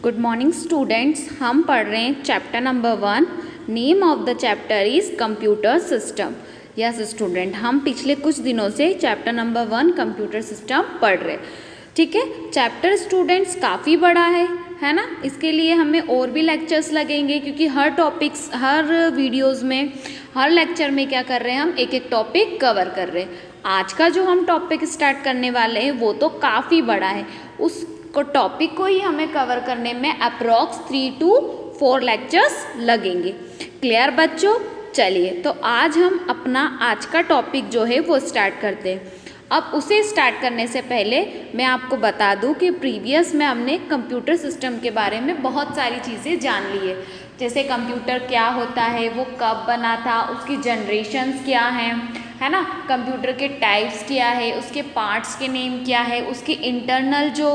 Good morning students, हम पढ़ रहे हैं chapter number 1। Name of the chapter is computer system. Yes student, हम पिछले कुछ दिनों से चैप्टर नंबर 1 कंप्यूटर सिस्टम पढ़ रहे हैं। ठीक है, चैप्टर स्टूडेंट्स काफ़ी बड़ा है ना। इसके लिए हमें और भी लेक्चर्स लगेंगे, क्योंकि हर टॉपिक्स, हर वीडियोज़ में, हर लेक्चर में क्या कर रहे हैं, हम एक एक टॉपिक कवर कर रहे हैं। आज का जो हम टॉपिक स्टार्ट करने वाले हैं वो तो काफ़ी बड़ा है। उस टॉपिक को ही हमें कवर करने में अप्रॉक्स 3 to 4 लेक्चर्स लगेंगे। क्लियर बच्चों? चलिए, तो आज हम अपना आज का टॉपिक जो है वो स्टार्ट करते हैं। अब उसे स्टार्ट करने से पहले मैं आपको बता दूं कि प्रीवियस में हमने कंप्यूटर सिस्टम के बारे में बहुत सारी चीज़ें जान ली है। जैसे कंप्यूटर क्या होता है, वो कब बना था, उसकी जनरेशन्स क्या हैं, है ना, कंप्यूटर के टाइप्स क्या है, उसके पार्ट्स के नेम क्या है, उसकी इंटरनल जो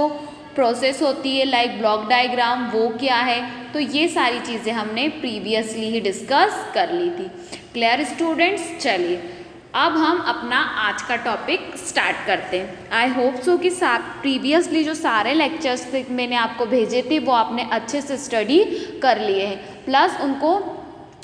प्रोसेस होती है लाइक ब्लॉक डायग्राम वो क्या है। तो ये सारी चीज़ें हमने प्रीवियसली ही डिस्कस कर ली थी। Clear students? चलिए, अब हम अपना आज का टॉपिक स्टार्ट करते हैं। आई होप सो कि प्रीवियसली जो सारे लेक्चर्स मैंने आपको भेजे थे वो आपने अच्छे से स्टडी कर लिए हैं, प्लस उनको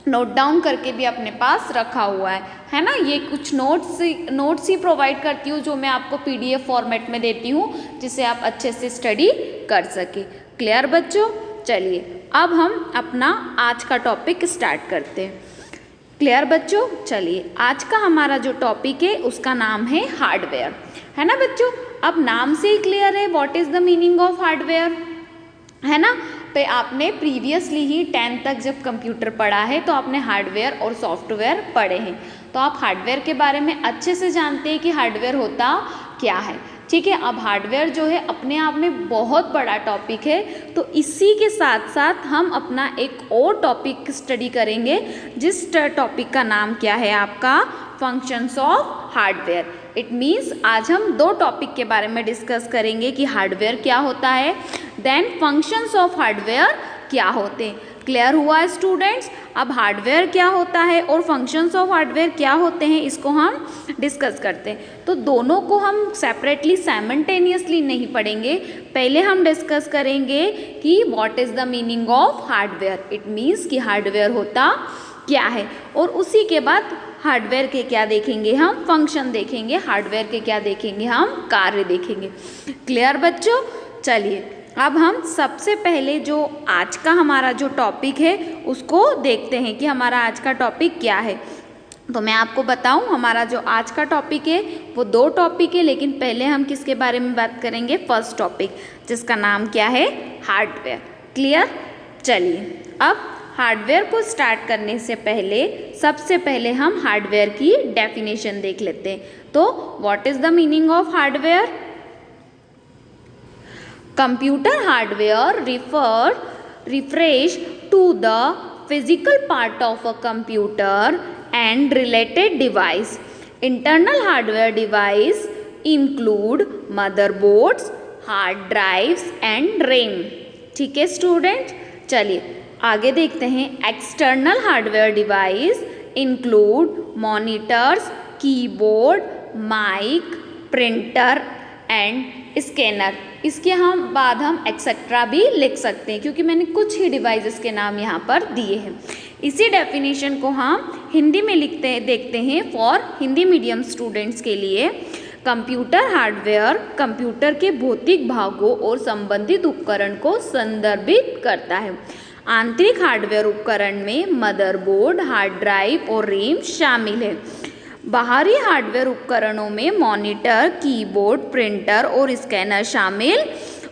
नोट डाउन करके भी अपने पास रखा हुआ है ना। ये कुछ नोट्स ही प्रोवाइड करती हूँ जो मैं आपको PDF फॉर्मेट में देती हूँ, जिससे आप अच्छे से स्टडी कर सके। क्लियर बच्चों? चलिए, अब हम अपना आज का टॉपिक स्टार्ट करते हैं। क्लियर बच्चों? चलिए, आज का हमारा जो टॉपिक है उसका नाम है हार्डवेयर, है ना बच्चों। अब नाम से ही क्लियर है what is the meaning of hardware, है ना। तो आपने प्रीवियसली ही 10th तक जब कंप्यूटर पढ़ा है तो आपने हार्डवेयर और सॉफ्टवेयर पढ़े हैं, तो आप हार्डवेयर के बारे में अच्छे से जानते हैं कि हार्डवेयर होता क्या है। ठीक है, अब हार्डवेयर जो है अपने आप में बहुत बड़ा टॉपिक है, तो इसी के साथ साथ हम अपना एक और टॉपिक स्टडी करेंगे, जिस टॉपिक का नाम क्या है आपका, functions of hardware. It means आज हम 2 टॉपिक के बारे में डिस्कस करेंगे कि हार्डवेयर क्या होता है, देन फंक्शंस ऑफ हार्डवेयर क्या होते हैं। क्लियर हुआ स्टूडेंट्स? अब हार्डवेयर क्या होता है और फंक्शंस ऑफ हार्डवेयर क्या होते हैं, इसको हम डिस्कस करते हैं। तो दोनों को हम सेपरेटली साइमल्टेनियसली नहीं पढ़ेंगे। पहले हम डिस्कस करेंगे कि what is the meaning of hardware, it means कि हार्डवेयर होता क्या है, और उसी के बाद हार्डवेयर के क्या देखेंगे हम, फंक्शन देखेंगे, हार्डवेयर के क्या देखेंगे हम, कार्य देखेंगे। क्लियर बच्चों? चलिए, अब हम सबसे पहले जो आज का हमारा जो टॉपिक है उसको देखते हैं कि हमारा आज का टॉपिक क्या है। तो मैं आपको बताऊं, हमारा जो आज का टॉपिक है वो 2 टॉपिक है, लेकिन पहले हम किसके बारे में बात करेंगे, फर्स्ट टॉपिक, जिसका नाम क्या है, हार्डवेयर। क्लियर? चलिए, अब हार्डवेयर को स्टार्ट करने से पहले सबसे पहले हम हार्डवेयर की डेफिनेशन देख लेते हैं। तो what is the meaning of hardware? Computer hardware refers to the physical part of a computer and related device. Internal hardware device include motherboards, hard drives and RAM. ठीक है स्टूडेंट? चलिए आगे देखते हैं। External hardware device include monitors, keyboard, mic, printer and scanner. इसके बाद हम etcetera भी लिख सकते हैं, क्योंकि मैंने कुछ ही डिवाइसेस के नाम यहाँ पर दिए हैं। इसी डेफिनेशन को हम हिंदी में देखते हैं फॉर हिंदी मीडियम स्टूडेंट्स के लिए। कंप्यूटर हार्डवेयर कंप्यूटर के भौतिक भागों और संबंधित उपकरण को संदर्भित करता है। आंतरिक हार्डवेयर उपकरण में मदरबोर्ड, हार्ड ड्राइव और रैम शामिल है। बाहरी हार्डवेयर उपकरणों में मॉनिटर, कीबोर्ड, प्रिंटर और स्कैनर शामिल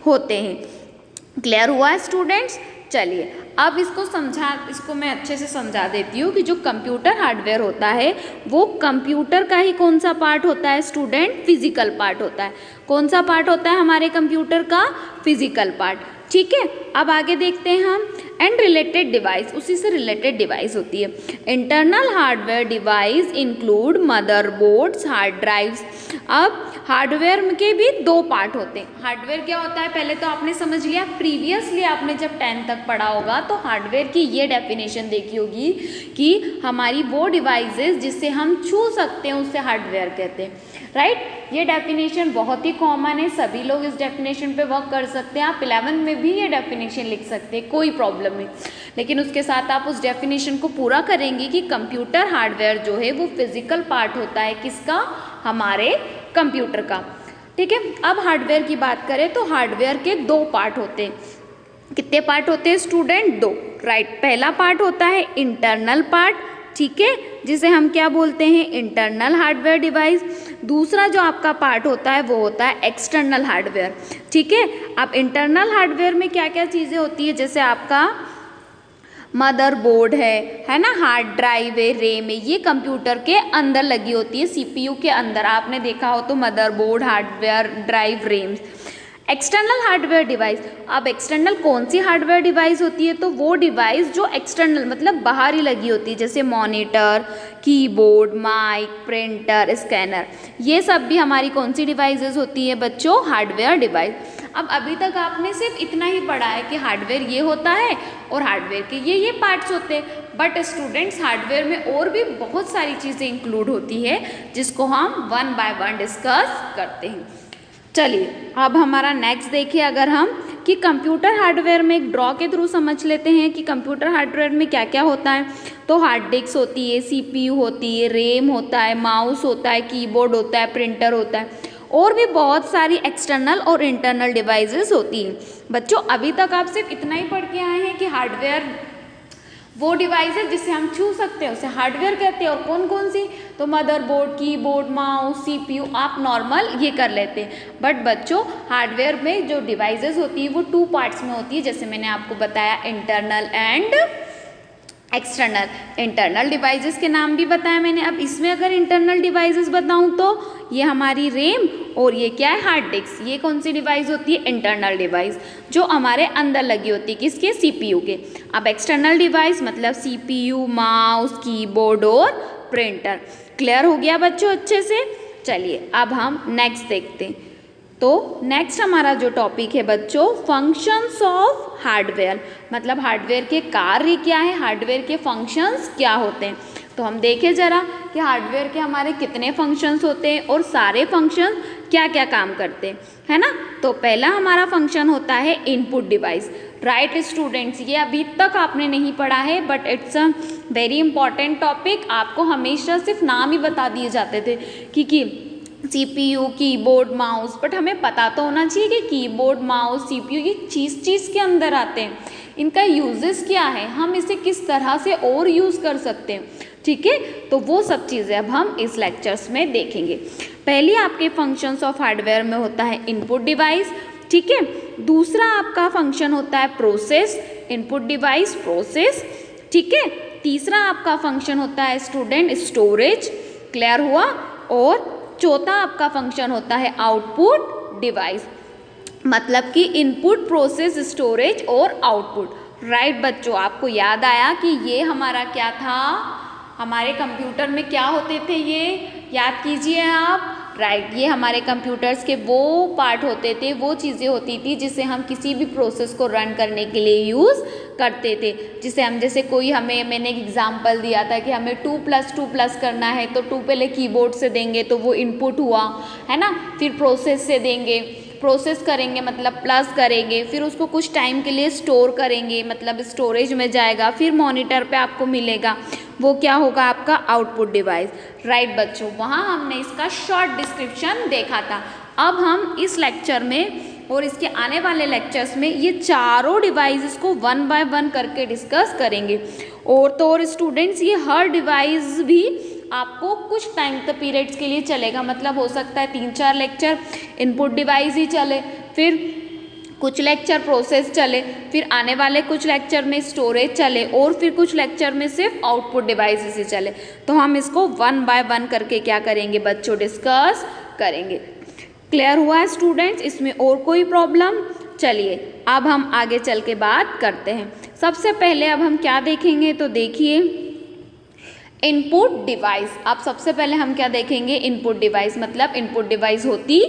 होते हैं। क्लियर हुआ स्टूडेंट्स? चलिए, अब इसको मैं अच्छे से समझा देती हूँ कि जो कंप्यूटर हार्डवेयर होता है वो कंप्यूटर का ही कौन सा पार्ट होता है स्टूडेंट, फिजिकल पार्ट होता है। कौन सा पार्ट होता है हमारे कंप्यूटर का? Physical part. ठीक है, अब आगे देखते हैं हम। एंड रिलेटेड डिवाइस, उसी से रिलेटेड डिवाइस होती है। Internal hardware device include motherboards, hard drives. अब हार्डवेयर के भी दो पार्ट होते हैं। हार्डवेयर क्या होता है पहले तो आपने समझ लिया, प्रीवियसली आपने जब 10th तक पढ़ा होगा तो हार्डवेयर की ये डेफिनेशन देखी होगी कि हमारी वो डिवाइसेस जिससे हम छू सकते हैं उसे हार्डवेयर कहते हैं, राइट। ये डेफिनेशन बहुत ही कॉमन है, सभी लोग इस डेफिनेशन पे वर्क कर सकते हैं। आप 11 में भी ये डेफिनेशन लिख सकते हैं, कोई प्रॉब्लम नहीं, लेकिन उसके साथ आप उस डेफिनेशन को पूरा करेंगे कि कंप्यूटर हार्डवेयर जो है वो फिजिकल पार्ट होता है किसका, हमारे कंप्यूटर का, ठीक है। अब हार्डवेयर की बात करें तो हार्डवेयर के दो पार्ट होते हैं। कितने पार्ट होते हैं स्टूडेंट, दो, राइट। पहला पार्ट होता है इंटरनल पार्ट, ठीक है, जिसे हम क्या बोलते हैं, इंटरनल हार्डवेयर डिवाइस। दूसरा जो आपका पार्ट होता है वो होता है एक्सटर्नल हार्डवेयर, ठीक है। अब इंटरनल हार्डवेयर में क्या क्या चीज़ें होती है, जैसे आपका मदरबोर्ड है ना, हार्ड ड्राइव है, रैम है, ये कंप्यूटर के अंदर लगी होती है, सीपीयू के अंदर। आपने देखा हो तो motherboard, hardware, drive, RAM. External hardware device, अब एक्सटर्नल कौन सी हार्डवेयर डिवाइस होती है, तो वो डिवाइस जो एक्सटर्नल मतलब बाहर ही लगी होती है, जैसे monitor, keyboard, mic, printer, scanner, ये सब भी हमारी कौन सी डिवाइसेस होती है बच्चों, हार्डवेयर डिवाइस। अब अभी तक आपने सिर्फ इतना ही पढ़ा है कि हार्डवेयर ये होता है और हार्डवेयर के ये पार्ट्स होते हैं, बट स्टूडेंट्स हार्डवेयर में और भी बहुत सारी चीज़ें इंक्लूड होती है जिसको हम वन बाय वन डिस्कस करते हैं। चलिए अब हमारा नेक्स्ट देखिए, अगर हम कि कंप्यूटर हार्डवेयर में एक ड्रॉ के थ्रू समझ लेते हैं कि कंप्यूटर हार्डवेयर में क्या क्या होता है। तो हार्ड डिस्क होती है, सीपीयू होती है, रैम होता है, माउस होता है, कीबोर्ड होता है, प्रिंटर होता है, और भी बहुत सारी एक्सटर्नल और इंटरनल डिवाइसेस होती हैं। बच्चों अभी तक आप सिर्फ इतना ही पढ़ के आए हैं कि हार्डवेयर वो डिवाइस है जिससे हम छू सकते हैं उसे हार्डवेयर कहते हैं, और कौन कौन सी, तो मदरबोर्ड, कीबोर्ड, माउस, सीपीयू, आप नॉर्मल ये कर लेते हैं। बट बच्चों हार्डवेयर में जो डिवाइसेस होती है वो टू पार्ट्स में होती है, जैसे मैंने आपको बताया internal and external. Internal devices के नाम भी बताया मैंने। अब इसमें अगर इंटरनल डिवाइसेस बताऊं तो ये हमारी रैम और ये क्या है, हार्ड डिस्क, ये कौन सी डिवाइस होती है, इंटरनल डिवाइस, जो हमारे अंदर लगी होती है, किसके, सीपीयू के। अब एक्सटर्नल डिवाइस मतलब सीपीयू, माउस, कीबोर्ड और प्रिंटर। क्लियर हो गया बच्चों अच्छे से। चलिए अब हम नेक्स्ट देखते हैं। तो नेक्स्ट हमारा जो टॉपिक है बच्चों, फंक्शंस ऑफ हार्डवेयर, मतलब हार्डवेयर के कार्य क्या है, हार्डवेयर के फंक्शंस क्या होते हैं। तो हम देखें जरा कि हार्डवेयर के हमारे कितने फंक्शंस होते हैं और सारे फंक्शन क्या क्या काम करते हैं, है ना। तो पहला हमारा फंक्शन होता है इनपुट डिवाइस, राइट स्टूडेंट्स। ये अभी तक आपने नहीं पढ़ा है but it's a very important topic. आपको हमेशा सिर्फ नाम ही बता दिए जाते थे कि सीपीयू, कीबोर्ड, माउस, बट हमें पता तो होना चाहिए कि कीबोर्ड, माउस, सीपीयू ये चीज़ के अंदर आते हैं, इनका यूजेस क्या है, हम इसे किस तरह से और यूज़ कर सकते हैं, ठीक है। तो वो सब चीज़ें अब हम इस लेक्चर्स में देखेंगे। पहली आपके फंक्शंस ऑफ हार्डवेयर में होता है इनपुट डिवाइस, ठीक है। दूसरा आपका फंक्शन होता है प्रोसेस, इनपुट डिवाइस प्रोसेस, ठीक है। तीसरा आपका फंक्शन होता है स्टूडेंट स्टोरेज, क्लियर हुआ। और चौथा आपका फंक्शन होता है आउटपुट डिवाइस, मतलब कि इनपुट, प्रोसेस, स्टोरेज और आउटपुट, राइट बच्चों। आपको याद आया कि ये हमारा क्या था, हमारे कंप्यूटर में क्या होते थे, ये याद कीजिए आप, राइट। ये हमारे कंप्यूटर्स के वो पार्ट होते थे, वो चीज़ें होती थी जिसे हम किसी भी प्रोसेस को रन करने के लिए यूज़ करते थे। जिसे हम, जैसे कोई हमें, मैंने एक एग्जांपल दिया था कि हमें 2+2+ करना है तो 2 पहले कीबोर्ड से देंगे तो वो इनपुट हुआ, है ना। फिर प्रोसेस से देंगे, प्रोसेस करेंगे मतलब प्लस करेंगे, फिर उसको कुछ टाइम के लिए स्टोर करेंगे मतलब स्टोरेज में जाएगा, फिर मॉनिटर पे आपको मिलेगा, वो क्या होगा आपका आउटपुट डिवाइस, राइट बच्चों। वहाँ हमने इसका शॉर्ट डिस्क्रिप्शन देखा था। अब हम इस लेक्चर में और इसके आने वाले लेक्चर्स में ये चारों डिवाइसेस को वन बाय वन करके डिस्कस करेंगे। और तो और स्टूडेंट्स, ये हर डिवाइस भी आपको कुछ टाइम तक पीरियड्स के लिए चलेगा, मतलब हो सकता है 3-4 लेक्चर इनपुट डिवाइस ही चले, फिर कुछ लेक्चर प्रोसेस चले, फिर आने वाले कुछ लेक्चर में स्टोरेज चले, और फिर कुछ लेक्चर में सिर्फ आउटपुट डिवाइसेस ही चले। तो हम इसको वन बाय वन करके क्या करेंगे बच्चों, डिस्कस करेंगे। क्लियर हुआ है स्टूडेंट्स, इसमें और कोई प्रॉब्लम। चलिए अब हम आगे चल के बात करते हैं। सबसे पहले अब हम क्या देखेंगे, तो देखिए इनपुट डिवाइस। अब सबसे पहले हम क्या देखेंगे, इनपुट डिवाइस। मतलब इनपुट डिवाइस होती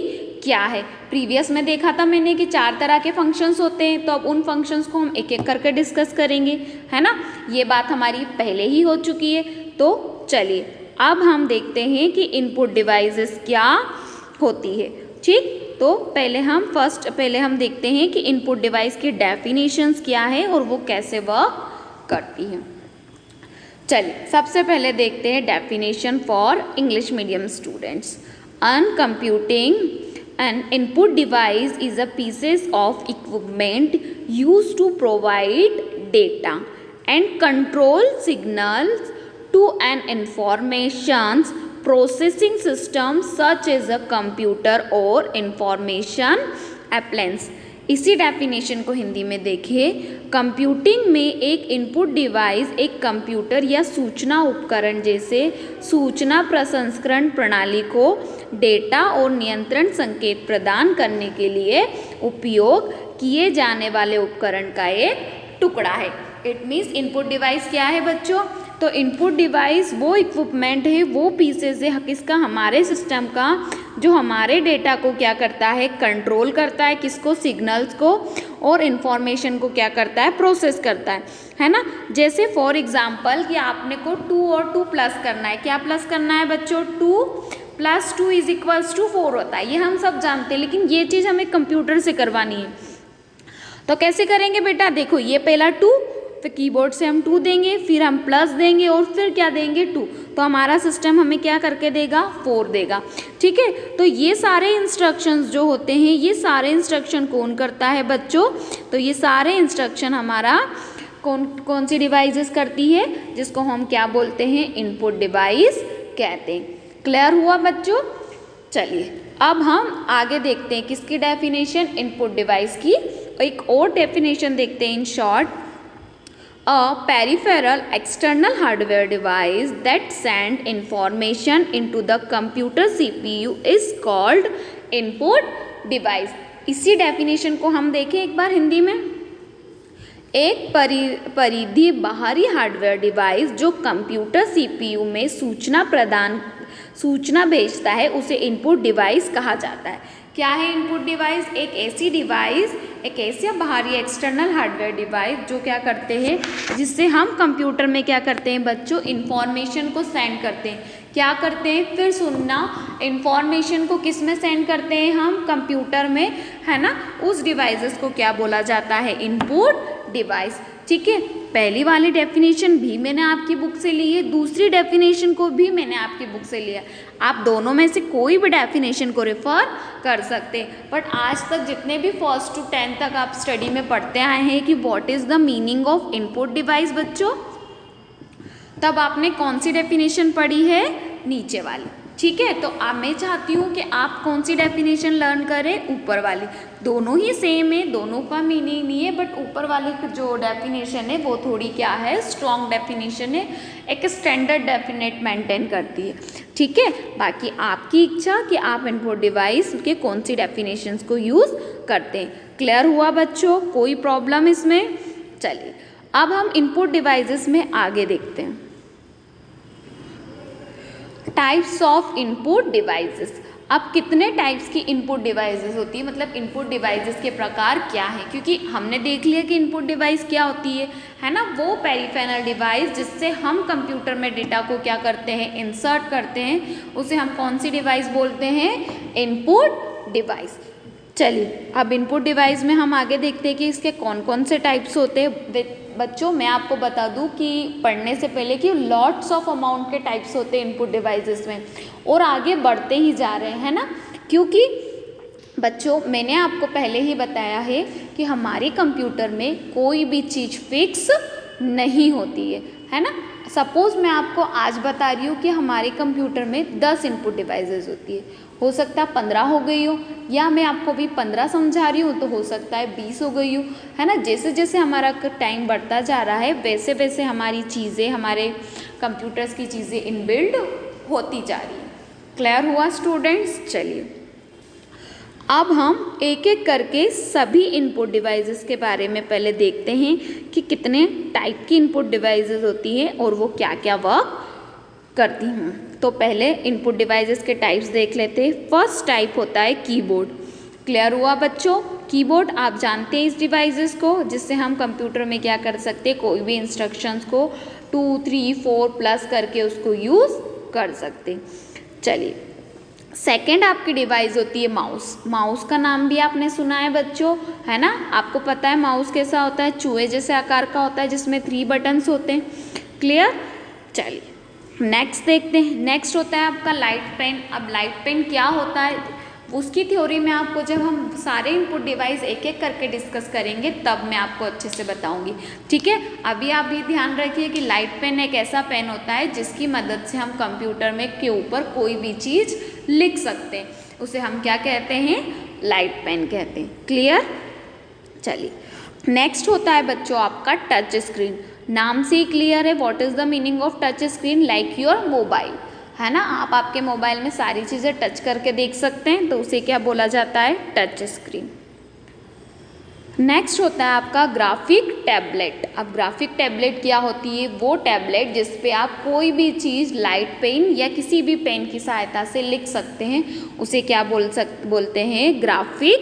क्या है। प्रीवियस में देखा था मैंने कि 4 तरह के फंक्शंस होते हैं, तो अब उन फंक्शंस को हम एक एक करके डिस्कस करेंगे, है ना। ये बात हमारी पहले ही हो चुकी है। तो चलिए अब हम देखते हैं कि इनपुट डिवाइसेस क्या होती है। ठीक, तो पहले हम देखते हैं कि इनपुट डिवाइस की डेफिनेशंस क्या है और वो कैसे वर्क करती है। चलिए सबसे पहले देखते हैं definition for English medium students. An input device is a pieces of equipment used to provide data and control signals to an information processing system such as a computer or information appliance। इसी definition को हिंदी में देखिए। Computing में एक input device एक computer या सूचना उपकरण जैसे सूचना प्रसंस्करण प्रणाली को डेटा और नियंत्रण संकेत प्रदान करने के लिए उपयोग किए जाने वाले उपकरण का एक टुकड़ा है। इट मीन्स इनपुट डिवाइस क्या है बच्चों, तो इनपुट डिवाइस वो इक्विपमेंट है, वो पीसेस है किसका, हमारे सिस्टम का, जो हमारे डेटा को क्या करता है, कंट्रोल करता है, किसको, सिग्नल्स को, और इन्फॉर्मेशन को क्या करता है, प्रोसेस करता है ना। जैसे फॉर एग्जांपल कि आपने को 2 और 2 प्लस करना है। क्या प्लस करना है बच्चों, 2 + 2 = 4 होता है, ये हम सब जानते हैं, लेकिन ये चीज़ हमें कंप्यूटर से करवानी है। तो कैसे करेंगे बेटा, देखो ये पहला 2, फिर कीबोर्ड से हम 2 देंगे, फिर हम प्लस देंगे और फिर क्या देंगे 2, तो हमारा सिस्टम हमें क्या करके देगा, 4 देगा। ठीक है, तो ये सारे इंस्ट्रक्शंस जो होते हैं, ये सारे इंस्ट्रक्शन कौन करता है बच्चों, तो ये सारे इंस्ट्रक्शन हमारा कौन सी डिवाइसेस करती है, जिसको हम क्या बोलते हैं, इनपुट डिवाइस कहते हैं। क्लियर हुआ बच्चों। चलिए अब हम आगे देखते हैं किसकी डेफिनेशन, इनपुट डिवाइस की। एक और डेफिनेशन देखते हैं in short. A peripheral external hardware device that send information into the computer CPU is called input device। इसी डेफिनेशन को हम देखें एक बार हिंदी में। एक परिधि बाहरी हार्डवेयर डिवाइस जो कंप्यूटर सीपीयू में सूचना भेजता है उसे इनपुट डिवाइस कहा जाता है। क्या है इनपुट डिवाइस, एक ऐसी डिवाइस, एक ऐसी बाहरी एक्सटर्नल हार्डवेयर डिवाइस जो क्या करते हैं, जिससे हम कंप्यूटर में क्या करते हैं बच्चों, इंफॉर्मेशन को सेंड करते हैं। क्या करते हैं, फिर सुनना, इंफॉर्मेशन को किस में सेंड करते हैं हम, कंप्यूटर में, है ना। उस डिवाइसेस को क्या बोला जाता है, इनपुट डिवाइस। ठीक है, पहली वाली डेफिनेशन भी मैंने आपकी बुक से ली है, दूसरी डेफिनेशन को भी मैंने आपकी बुक से लिया। आप दोनों में से कोई भी डेफिनेशन को रेफर कर सकते हैं। बट आज तक जितने भी 1st to 10 तक आप स्टडी में पढ़ते आए हैं कि what is the meaning of input device बच्चों, तब आपने कौन सी डेफिनेशन पढ़ी है, नीचे वाली। ठीक है, तो अब मैं चाहती हूँ कि आप कौन सी डेफिनेशन लर्न करें, ऊपर वाली। दोनों ही सेम है, दोनों का मीनिंग नहीं है, बट ऊपर वाली जो डेफिनेशन है वो थोड़ी क्या है, स्ट्रॉन्ग डेफिनेशन है, एक स्टैंडर्ड डेफिनेट मेंटेन करती है। ठीक है, बाकी आपकी इच्छा कि आप इनपुट डिवाइस के कौन सी डेफिनेशंस को यूज़ करते हैं। क्लियर हुआ बच्चों, कोई प्रॉब्लम इसमें। चलिए अब हम इनपुट डिवाइसेस में आगे देखते हैं। Types of input devices. अब कितने टाइप्स की इनपुट डिवाइसेस होती है, मतलब इनपुट डिवाइसेस के प्रकार क्या है, क्योंकि हमने देख लिया कि इनपुट डिवाइस क्या होती है ना, वो पेरिफेरल डिवाइस जिससे हम कंप्यूटर में डेटा को क्या करते हैं, इंसर्ट करते हैं, उसे हम कौन सी डिवाइस बोलते हैं, इनपुट डिवाइस। चलिए अब इनपुट डिवाइस में हम आगे देखते हैं कि इसके कौन कौन से टाइप्स होते हैं। बच्चों मैं आपको बता दूं कि पढ़ने से पहले कि लॉट्स ऑफ अमाउंट के टाइप्स होते हैं इनपुट डिवाइसेस में, और आगे बढ़ते ही जा रहे हैं ना, क्योंकि बच्चों मैंने आपको पहले ही बताया है कि हमारे कंप्यूटर में कोई भी चीज़ फिक्स नहीं होती है ना। सपोज़ मैं आपको आज बता रही हूँ कि हमारे कंप्यूटर में 10 इनपुट डिवाइसेस होती हो सकता है 15 हो गई हो, या मैं आपको भी 15 समझा रही हूँ तो हो सकता है 20 हो गई हो, है ना। जैसे जैसे हमारा टाइम बढ़ता जा रहा है वैसे वैसे हमारी चीज़ें, हमारे कंप्यूटर्स की चीज़ें इनबिल्ड होती जा रही है। क्लियर हुआ स्टूडेंट्स। चलिए अब हम एक एक करके सभी इनपुट डिवाइसेस के बारे में पहले देखते हैं कि कितने टाइप की इनपुट डिवाइसेस होती हैं और वो क्या क्या वर्क करती हैं। तो पहले इनपुट डिवाइसेस के टाइप्स देख लेते हैं। फर्स्ट टाइप होता है कीबोर्ड। क्लियर हुआ बच्चों? कीबोर्ड आप जानते हैं इस डिवाइसेस को, जिससे हम कंप्यूटर में क्या कर सकते हैं, कोई भी इंस्ट्रक्शंस को 2, 3, 4 प्लस करके उसको यूज़ कर सकते हैं। चलिए, सेकेंड आपकी डिवाइस होती है माउस। माउस का नाम भी आपने सुना है बच्चों, है ना? आपको पता है माउस कैसा होता है, चूहे जैसे आकार का होता है जिसमें 3 बटन्स होते हैं। क्लियर? चलिए नेक्स्ट देखते हैं। नेक्स्ट होता है आपका लाइट पेन। अब लाइट पेन क्या होता है उसकी थ्योरी में आपको, जब हम सारे इनपुट डिवाइस एक एक करके डिस्कस करेंगे तब मैं आपको अच्छे से बताऊंगी, ठीक है? अभी आप भी ध्यान रखिए कि लाइट पेन एक ऐसा पेन होता है जिसकी मदद से हम कंप्यूटर में के ऊपर कोई भी चीज़ लिख सकते हैं। उसे हम क्या कहते हैं? लाइट पेन कहते हैं। क्लियर? चलिए नेक्स्ट होता है बच्चों आपका टच स्क्रीन। नाम से ही क्लियर है what is the meaning of touch screen, like your mobile, है ना? आप आपके मोबाइल में सारी चीज़ें टच करके देख सकते हैं, तो उसे क्या बोला जाता है? Touch screen. नेक्स्ट होता है आपका ग्राफिक टैबलेट। अब ग्राफिक टैबलेट क्या होती है? वो टैबलेट जिस पे आप कोई भी चीज़ लाइट पेन या किसी भी पेन की सहायता से लिख सकते हैं, उसे क्या बोलते हैं? Graphic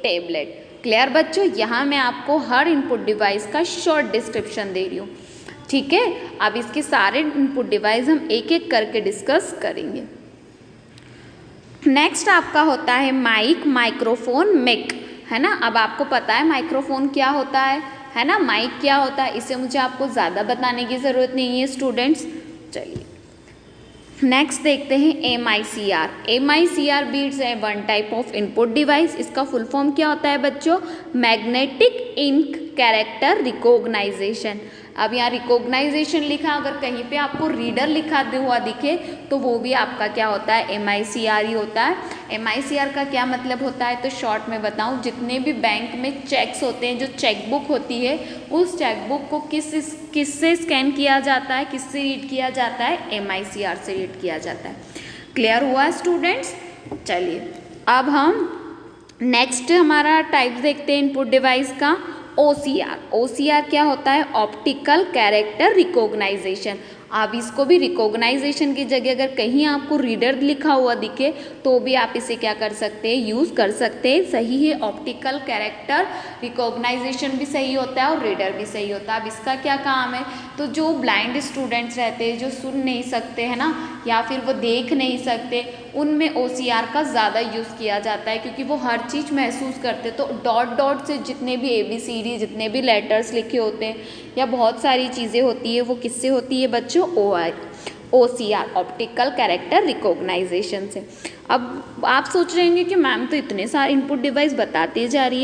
tablet. क्लियर बच्चों? यहाँ मैं आपको हर इनपुट डिवाइस का शॉर्ट डिस्क्रिप्शन दे रही हूँ, ठीक है? अब इसके सारे इनपुट डिवाइस हम एक एक करके डिस्कस करेंगे। नेक्स्ट आपका होता है माइक, माइक्रोफोन, मिक, है ना? अब आपको पता है माइक्रोफोन क्या होता है ना? माइक क्या होता है, इसे मुझे आपको ज़्यादा बताने की ज़रूरत नहीं है स्टूडेंट्स। चलिए नेक्स्ट देखते हैं MICR। MICR बीट्स है one type of input device. इसका फुल फॉर्म क्या होता है बच्चों? Magnetic ink character recognition. अब यहाँ रिकॉग्नाइजेशन लिखा, अगर कहीं पे आपको रीडर लिखा हुआ दिखे तो वो भी आपका क्या होता है? MICR ही होता है। MICR का क्या मतलब होता है तो शॉर्ट में बताऊँ, जितने भी बैंक में चेक्स होते हैं, जो चेकबुक होती है, उस चेकबुक को किससे स्कैन किया जाता है, किससे रीड किया जाता है? MICR से रीड किया जाता है। क्लियर हुआ स्टूडेंट्स? चलिए अब हम नेक्स्ट हमारा टाइप देखते हैं इनपुट डिवाइस का। OCR। OCR क्या होता है? Optical character recognition. आप इसको भी रिकॉग्नाइजेशन की जगह अगर कहीं आपको रीडर लिखा हुआ दिखे तो भी आप इसे क्या कर सकते हैं? यूज़ कर सकते हैं। सही है, ऑप्टिकल कैरेक्टर रिकॉग्नाइजेशन भी सही होता है और रीडर भी सही होता है। अब इसका क्या काम है? तो जो ब्लाइंड स्टूडेंट्स रहते हैं, जो सुन नहीं सकते हैं ना, या फिर वो देख नहीं सकते, उनमें OCR का ज़्यादा यूज़ किया जाता है, क्योंकि वो हर चीज़ महसूस करते। तो डॉट डॉट से जितने भी ABCD, जितने भी लेटर्स लिखे होते हैं या बहुत सारी चीज़ें होती है, वो किससे होती है बच्चों? OCR, ऑप्टिकल कैरेक्टर रिकॉग्नाइजेशन से। अब आप सोच रहे होंगे कि मैम तो इतने सारे इनपुट डिवाइस बताते जा रही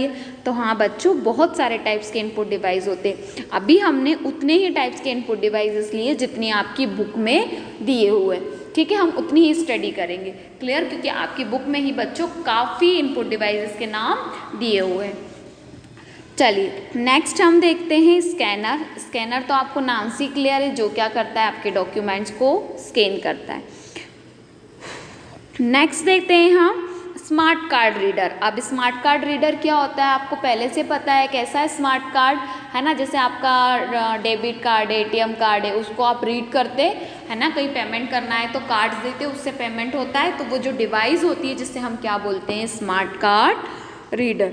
है। तो हाँ बच्चों, बहुत सारे टाइप्स के इनपुट डिवाइस होते हैं। अभी हमने उतने ही टाइप्स के इनपुट डिवाइसेस लिए जितनी आपकी बुक में दिए हुए, ठीक है? हम उतनी ही स्टडी करेंगे। क्लियर? क्योंकि आपकी बुक में ही बच्चों काफ़ी इनपुट डिवाइसेस के नाम दिए हुए हैं। चलिए नेक्स्ट हम देखते हैं स्कैनर। स्कैनर तो आपको नाम से क्लियर है, जो क्या करता है? आपके डॉक्यूमेंट्स को स्कैन करता है। नेक्स्ट देखते हैं हम स्मार्ट कार्ड रीडर। अब स्मार्ट कार्ड रीडर क्या होता है आपको पहले से पता है कैसा है स्मार्ट कार्ड, है ना? जैसे आपका डेबिट कार्ड है, ATM कार्ड है, उसको आप रीड करते है ना, कहीं पेमेंट करना है तो कार्ड्स देते, उससे पेमेंट होता है। तो वो जो डिवाइस होती है जिससे हम क्या बोलते हैं? Smart card reader.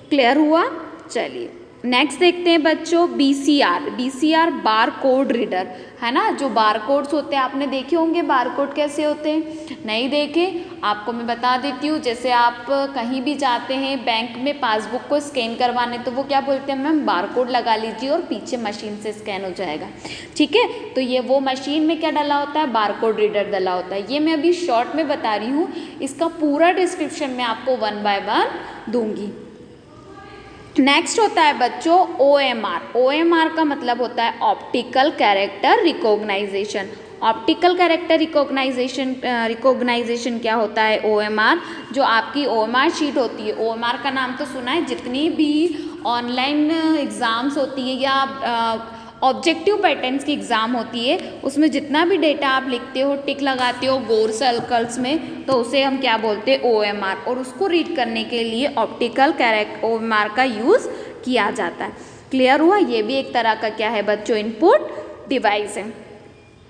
क्लियर हुआ? चलिए नेक्स्ट देखते हैं बच्चों BCR बार कोड रीडर, है ना? जो बार कोड्स होते हैं, आपने देखे होंगे बार कोड कैसे होते हैं, नहीं देखे? आपको मैं बता देती हूँ। जैसे आप कहीं भी जाते हैं बैंक में पासबुक को स्कैन करवाने, तो वो क्या बोलते हैं? मैम बार कोड लगा लीजिए और पीछे मशीन से स्कैन हो जाएगा, ठीक है? तो ये वो मशीन में क्या डला होता है? बार कोड रीडर डला होता है। ये मैं अभी शॉर्ट में बता रही हूँ, इसका पूरा डिस्क्रिप्शन मैं आपको 1 बाय 1 दूंगी। नेक्स्ट होता है बच्चों OMR का मतलब होता है optical character recognition. Optical character recognition क्या होता है? OMR, जो आपकी OMR शीट होती है, OMR का नाम तो सुना है, जितनी भी ऑनलाइन एग्ज़ाम्स होती है या ऑब्जेक्टिव पैटर्न्स की एग्ज़ाम होती है, उसमें जितना भी डेटा आप लिखते हो, टिक लगाते हो गोल सर्कल्स में, तो उसे हम क्या बोलते हैं OMR, और उसको रीड करने के लिए ऑप्टिकल OMR का यूज़ किया जाता है। क्लियर हुआ? ये भी एक तरह का क्या है बच्चों, इनपुट डिवाइस है।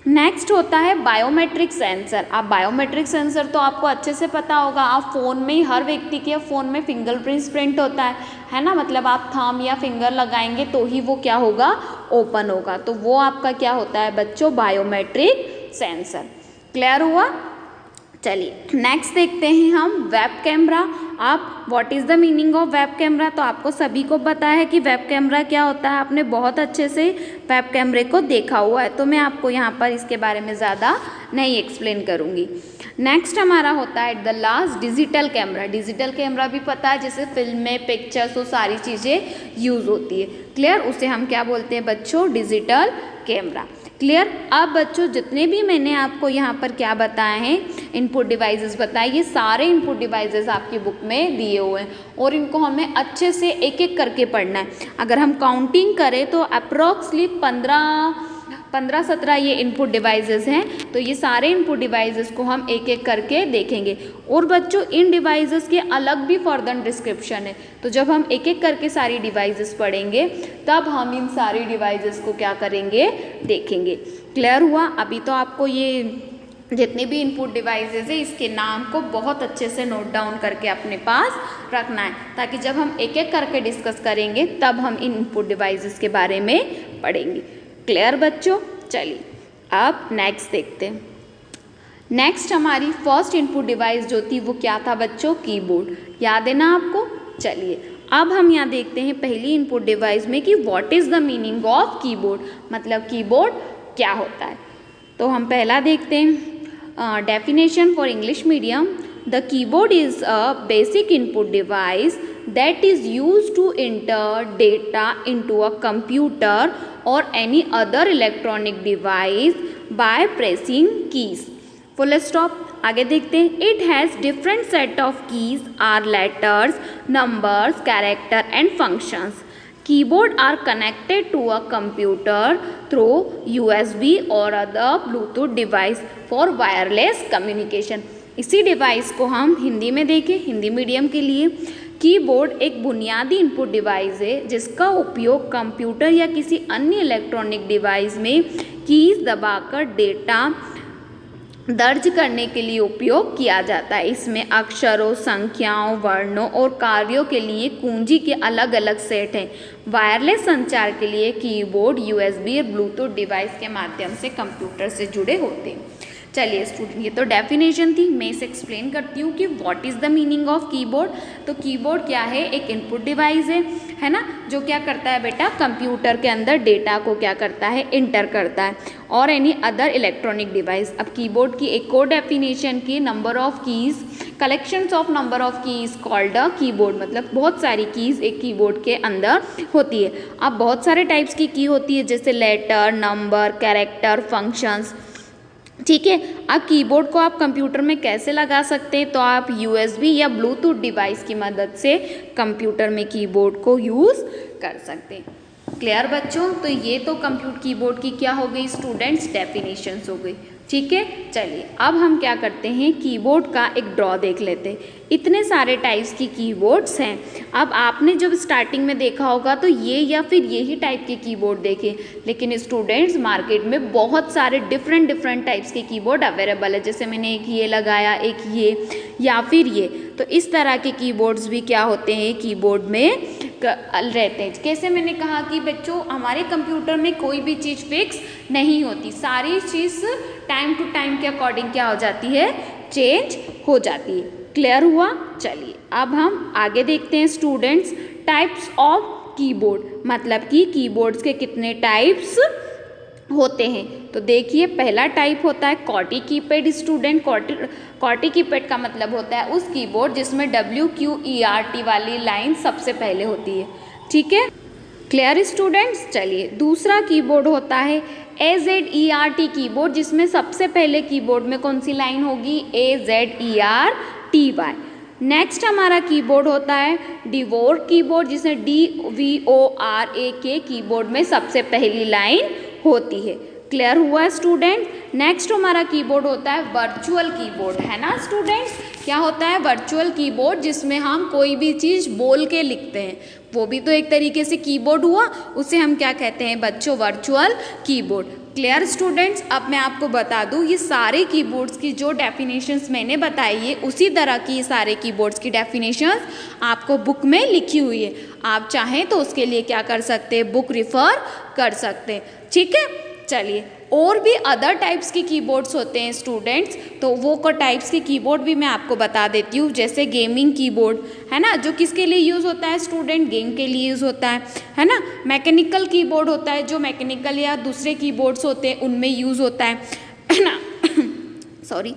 नेक्स्ट होता है बायोमेट्रिक सेंसर। आप बायोमेट्रिक सेंसर तो आपको अच्छे से पता होगा, आप फ़ोन में ही, हर व्यक्ति के फ़ोन में फिंगरप्रिंट्स प्रिंट होता है ना, मतलब आप थंब या फिंगर लगाएंगे तो ही वो क्या होगा, ओपन होगा, तो वो आपका क्या होता है बच्चों, बायोमेट्रिक सेंसर। क्लियर हुआ? चलिए नेक्स्ट देखते हैं हम वेब कैमरा। आप what is the meaning of web camera, तो आपको सभी को पता है कि वेब कैमरा क्या होता है, आपने बहुत अच्छे से वेब कैमरे को देखा हुआ है, तो मैं आपको यहाँ पर इसके बारे में ज़्यादा नहीं एक्सप्लेन करूँगी। नेक्स्ट हमारा होता है the last digital camera. Digital camera भी पता है, जैसे फिल्म में पिक्चर्स वो सारी चीज़ें यूज़ होती है। क्लियर? उसे हम क्या बोलते हैं बच्चों, डिजिटल कैमरा। क्लियर? अब बच्चों जितने भी मैंने आपको यहाँ पर क्या बताए हैं, इनपुट डिवाइसेस बताए, ये सारे इनपुट डिवाइसेस आपकी बुक में दिए हुए हैं और इनको हमें अच्छे से एक एक करके पढ़ना है। अगर हम काउंटिंग करें तो अप्रॉक्सली 15-17 ये इनपुट डिवाइसेस हैं, तो ये सारे इनपुट डिवाइसेस को हम एक एक करके देखेंगे। और बच्चों इन डिवाइसेस के अलग भी फर्दर डिस्क्रिप्शन है, तो जब हम एक एक करके सारी डिवाइसेस पढ़ेंगे तब हम इन सारी डिवाइसेस को क्या करेंगे, देखेंगे। क्लियर हुआ? अभी तो आपको ये जितने भी इनपुट डिवाइसेस है इसके नाम को बहुत अच्छे से नोट डाउन करके अपने पास रखना है, ताकि जब हम एक एक करके डिस्कस करेंगे तब हम इन इनपुट डिवाइसेस के बारे में पढ़ेंगे। क्लियर बच्चों? चलिए अब नेक्स्ट देखते हैं। नेक्स्ट हमारी फर्स्ट इनपुट डिवाइस जो थी वो क्या था बच्चों, कीबोर्ड। याद है ना आपको? चलिए अब हम यहाँ देखते हैं पहली इनपुट डिवाइस में कि what is the meaning of keyboard, मतलब कीबोर्ड क्या होता है। तो हम पहला देखते हैं definition for English medium. The keyboard is a basic input device that is used to enter data into a computer or any other electronic device by pressing keys. Full stop. आगे देखते हैं। It has different set of keys are letters, numbers, character and functions. Keyboard are connected to a computer through USB or other Bluetooth device for wireless communication. इसी device को हम हिंदी में देखें, Hindi medium के लिए। कीबोर्ड एक बुनियादी इनपुट डिवाइस है जिसका उपयोग कंप्यूटर या किसी अन्य इलेक्ट्रॉनिक डिवाइस में कीज दबाकर डेटा दर्ज करने के लिए उपयोग किया जाता है। इसमें अक्षरों, संख्याओं, वर्णों और कार्यों के लिए कुंजी के अलग अलग सेट हैं। वायरलेस संचार के लिए कीबोर्ड USB और ब्लूटूथ डिवाइस के माध्यम से कंप्यूटर से जुड़े होते हैं। चलिए स्टूडेंट, ये तो डेफिनेशन थी, मैं इसे एक्सप्लेन करती हूँ कि what is the meaning of keyboard. तो कीबोर्ड क्या है, एक इनपुट डिवाइस है ना, जो क्या करता है बेटा, कंप्यूटर के अंदर डेटा को क्या करता है, इंटर करता है, और एनी अदर इलेक्ट्रॉनिक डिवाइस। अब कीबोर्ड की एक और डेफिनेशन की, number of keys, collections of number of keys called a keyboard, मतलब बहुत सारी कीज़ एक कीबोर्ड के अंदर होती है। अब बहुत सारे टाइप्स की की होती है, जैसे लेटर, नंबर, कैरेक्टर, फंक्शंस। ठीक है। अब कीबोर्ड को आप कंप्यूटर में कैसे लगा सकते हैं, तो आप USB या ब्लूटूथ डिवाइस की मदद से कंप्यूटर में कीबोर्ड को यूज़ कर सकते हैं। क्लियर बच्चों? तो ये तो कीबोर्ड की क्या हो गई स्टूडेंट्स, डेफिनेशंस हो गई। ठीक है। चलिए अब हम क्या करते हैं, कीबोर्ड का एक ड्रॉ देख लेते हैं। इतने सारे टाइप्स की कीबोर्ड्स हैं। अब आपने जब स्टार्टिंग में देखा होगा तो ये या फिर यही टाइप के कीबोर्ड देखे, लेकिन स्टूडेंट्स मार्केट में बहुत सारे डिफरेंट टाइप्स के कीबोर्ड अवेलेबल है। जैसे मैंने एक ये लगाया, एक ये, या फिर ये। तो इस तरह के कीबोर्ड्स भी क्या होते हैं, कीबोर्ड में रहते हैं। कैसे मैंने कहा कि बच्चों हमारे कंप्यूटर में कोई भी चीज़ फिक्स नहीं होती, सारी चीज़ टाइम टू टाइम के अकॉर्डिंग क्या हो जाती है, चेंज हो जाती है। क्लियर हुआ? चलिए अब हम आगे देखते हैं स्टूडेंट्स, टाइप्स ऑफ कीबोर्ड, मतलब कि कीबोर्ड्स के कितने टाइप्स होते हैं। तो देखिए पहला टाइप होता है कॉटी कीपैड। स्टूडेंट, कॉटी कीपैड का मतलब होता है उस कीबोर्ड जिसमें WQERT वाली लाइन सबसे पहले होती है। ठीक है। Clear students? चलिए दूसरा कीबोर्ड होता है AZERT कीबोर्ड, जिसमें सबसे पहले कीबोर्ड में कौन सी लाइन होगी, AZERTY। नेक्स्ट हमारा कीबोर्ड होता है डिवोर्ड कीबोर्ड, जिसे DVORA के कीबोर्ड में सबसे पहली लाइन होती है। क्लियर हुआ स्टूडेंट? नेक्स्ट हमारा कीबोर्ड होता है वर्चुअल कीबोर्ड, है ना स्टूडेंट्स? क्या होता है वर्चुअल कीबोर्ड? जिसमें हम कोई भी चीज़ बोल के लिखते हैं, वो भी तो एक तरीके से कीबोर्ड हुआ, उसे हम क्या कहते हैं बच्चों? Virtual keyboard. Clear students? अब मैं आपको बता दूं, ये सारे कीबोर्ड्स की जो डेफिनेशंस मैंने बताई है, उसी तरह की ये सारे कीबोर्ड्स की डेफिनेशंस आपको बुक में लिखी हुई है। आप चाहें तो उसके लिए क्या कर सकते हैं? बुक रिफ़र कर सकते हैं। ठीक है, चलिए। और भी अदर टाइप्स के कीबोर्ड्स होते हैं स्टूडेंट्स, तो वो को टाइप्स के कीबोर्ड भी मैं आपको बता देती हूँ। जैसे गेमिंग कीबोर्ड, है ना, जो किसके लिए यूज़ होता है स्टूडेंट? गेम के लिए यूज़ होता है ना। मैकेनिकल कीबोर्ड होता है, जो मैकेनिकल या दूसरे कीबोर्ड्स होते हैं उनमें यूज़ होता है ना सॉरी,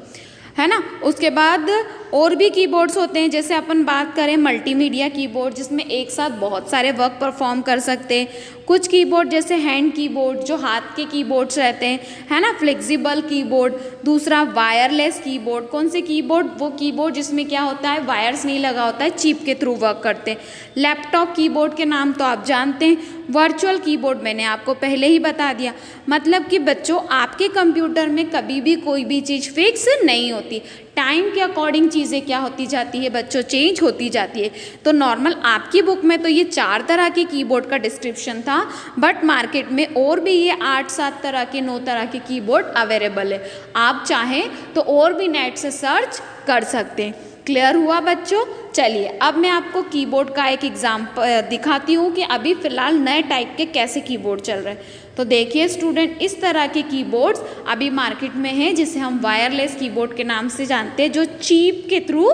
है ना। उसके बाद और भी कीबोर्ड्स होते हैं, जैसे अपन बात करें मल्टीमीडिया कीबोर्ड, जिसमें एक साथ बहुत सारे वर्क परफॉर्म कर सकते हैं। कुछ कीबोर्ड जैसे हैंड कीबोर्ड, जो हाथ के कीबोर्ड्स रहते हैं, है ना, फ्लेक्सिबल कीबोर्ड। दूसरा वायरलेस कीबोर्ड। कौन से कीबोर्ड? वो कीबोर्ड जिसमें क्या होता है वायर्स नहीं लगा होता है, चिप के थ्रू वर्क करते हैं। लैपटॉप कीबोर्ड के नाम तो आप जानते हैं। वर्चुअल कीबोर्ड मैंने आपको पहले ही बता दिया। मतलब कि बच्चों आपके कंप्यूटर में कभी भी कोई भी चीज़ फिक्स नहीं होती, टाइम के अकॉर्डिंग चीज़ें क्या होती जाती है बच्चों? चेंज होती जाती है। तो नॉर्मल आपकी बुक में तो ये 4 तरह के कीबोर्ड का डिस्क्रिप्शन था, बट मार्केट में और भी ये 8-7 तरह के 9 तरह के कीबोर्ड अवेलेबल है। आप चाहें तो और भी नेट से सर्च कर सकते हैं। क्लियर हुआ बच्चों? चलिए अब मैं आपको कीबोर्ड का एक एग्जाम्पल दिखाती हूँ कि अभी फ़िलहाल नए टाइप के कैसे कीबोर्ड चल रहे हैं। तो देखिए स्टूडेंट, इस तरह के कीबोर्ड्स अभी मार्केट में हैं, जिसे हम वायरलेस कीबोर्ड के नाम से जानते हैं, जो चिप के थ्रू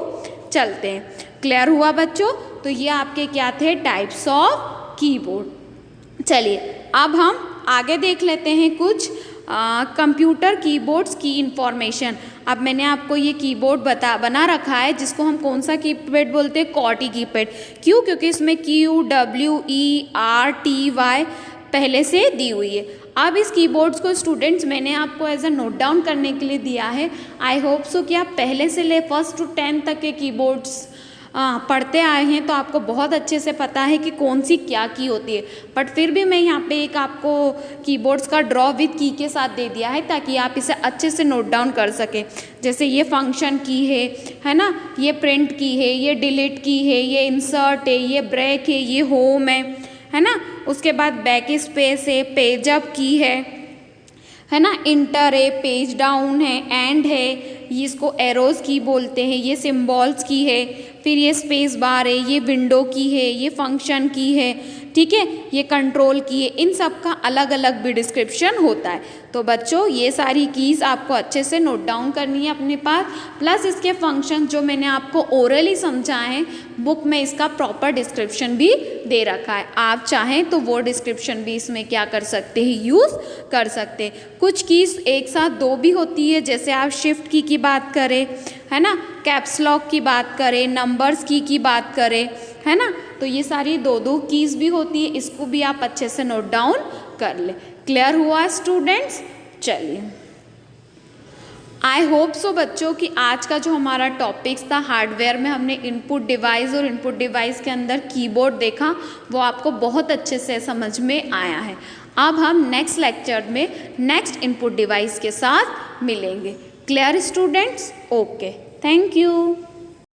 चलते हैं। क्लियर हुआ बच्चों? तो ये आपके क्या थे? Types of keyboard. चलिए अब हम आगे देख लेते हैं कुछ कंप्यूटर कीबोर्ड्स की इंफॉर्मेशन। अब मैंने आपको ये कीबोर्ड बना रखा है, जिसको हम कौन सा कीपैड बोलते हैं? QWERTY keypad. क्यों? क्योंकि इसमें QWERTY पहले से दी हुई है। अब इस कीबोर्ड्स को स्टूडेंट्स मैंने आपको एज अ नोट डाउन करने के लिए दिया है। आई होप सो कि आप पहले से ले 1st to 10th तक के कीबोर्ड्स पढ़ते आए हैं, तो आपको बहुत अच्छे से पता है कि कौन सी क्या की होती है। बट फिर भी मैं यहाँ पे एक आपको कीबोर्ड्स का ड्रॉ विद की के साथ दे दिया है, ताकि आप इसे अच्छे से नोट डाउन कर सकें। जैसे ये फंक्शन की है ना, ये प्रिंट की है, ये डिलीट की है, ये इंसर्ट है, ये ब्रेक है, ये होम है ना। उसके बाद बैक स्पेस है, पेज अप की है ना, इंटर है, पेज डाउन है, एंड है, ये इसको एरोज की बोलते हैं, ये सिंबल्स की है, फिर ये स्पेस बार है, ये विंडो की है, ये फंक्शन की है, ठीक है, ये कंट्रोल की है। इन सब का अलग अलग भी डिस्क्रिप्शन होता है। तो बच्चों ये सारी कीज़ आपको अच्छे से नोट डाउन करनी है अपने पास, प्लस इसके फंक्शन जो मैंने आपको ओरली समझाए हैं, बुक में इसका प्रॉपर डिस्क्रिप्शन भी दे रखा है। आप चाहें तो वो डिस्क्रिप्शन भी इसमें क्या कर सकते हैं? यूज़ कर सकते हैं। कुछ कीज़ एक साथ 2 भी होती है, जैसे आप शिफ्ट की बात करें, है ना, कैप्स लॉक की बात करें, नंबर्स की बात करें, है ना, तो ये सारी 2-2 कीज़ भी होती है। इसको भी आप अच्छे से नोट डाउन कर लें। क्लियर हुआ स्टूडेंट्स? चलिए, आई होप सो बच्चों कि आज का जो हमारा टॉपिक्स था हार्डवेयर में, हमने इनपुट डिवाइस और इनपुट डिवाइस के अंदर कीबोर्ड देखा, वो आपको बहुत अच्छे से समझ में आया है। अब हम नेक्स्ट लेक्चर में नेक्स्ट इनपुट डिवाइस के साथ मिलेंगे। Clear students? Okay, thank you.